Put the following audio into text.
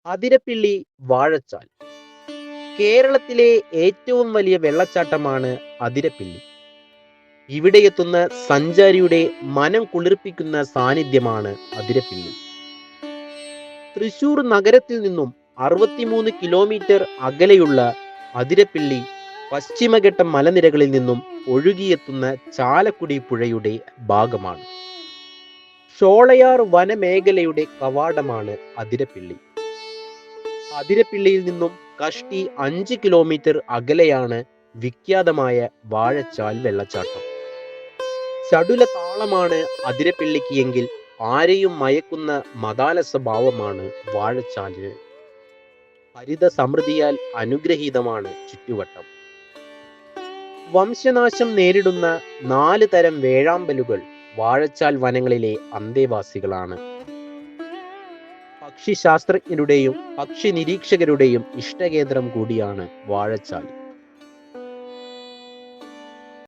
അതിരപ്പിള്ളി വാഴച്ചാൽ കേരളത്തിലെ ഏറ്റവും വലിയ വെള്ളച്ചാട്ടമാണ് അതിരപ്പിള്ളി. ഇവിടെ എത്തുന്ന സഞ്ചാരിയുടെ മനം കുളിർപ്പിക്കുന്ന സാന്നിധ്യമാണ് അതിരപ്പിള്ളി. തൃശൂർ നഗരത്തിൽ നിന്നും 63 കിലോമീറ്റർ അകലെയുള്ള അതിരപ്പിള്ളി പശ്ചിമഘട്ട മലനിരകളിൽ നിന്നും ഒഴുകിയെത്തുന്ന ചാലക്കുടി പുഴയുടെ ഭാഗമാണ്. ഷോളയാർ വനമേഖലയുടെ കവാടമാണ് അതിരപ്പിള്ളി. അതിരപ്പിള്ളിയിൽ നിന്നും കഷ്ടി 5 കിലോമീറ്റർ അകലെയാണ് വിഖ്യാതമായ വാഴച്ചാൽ വെള്ളച്ചാട്ടം. ചടുല താളമാണ് അതിരപ്പിള്ളിക്ക് എങ്കിൽ ആരെയും മയക്കുന്ന മതാല സ്വഭാവമാണ് വാഴച്ചാലിന്. ഹരിത സമൃദ്ധിയാൽ അനുഗ്രഹീതമാണ് ചുറ്റുവട്ടം. വംശനാശം നേരിടുന്ന 4 തരം വേഴാമ്പലുകൾ വാഴച്ചാൽ വനങ്ങളിലെ അന്തേവാസികളാണ്. പക്ഷിശാസ്ത്രജ്ഞരുടെയും പക്ഷി നിരീക്ഷകരുടെയും ഇഷ്ടകേന്ദ്രം കൂടിയാണ് വാഴച്ചാൽ.